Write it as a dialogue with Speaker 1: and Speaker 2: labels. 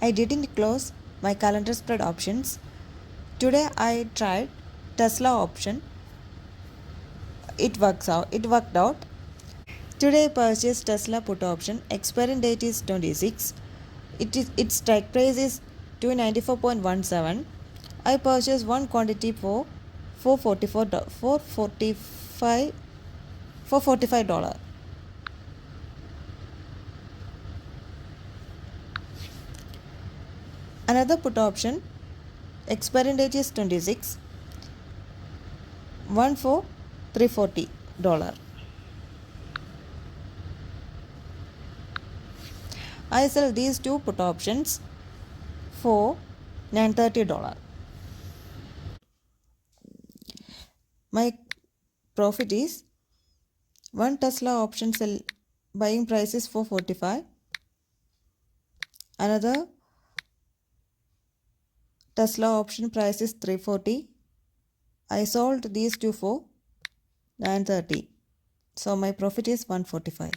Speaker 1: I didn't close my calendar spread options. Today I tried Tesla option. It worked out. Today I purchased Tesla put option. Expiring date is 26. Its strike price is 294.17. I purchased one quantity for 444 445 $445. Another put option. Expiring date is 26. One for $340. I sell these two put options for $930. My profit is one Tesla option sell buying price is 445. Another Tesla option price is 340. I sold these two for 930. So my profit is 145.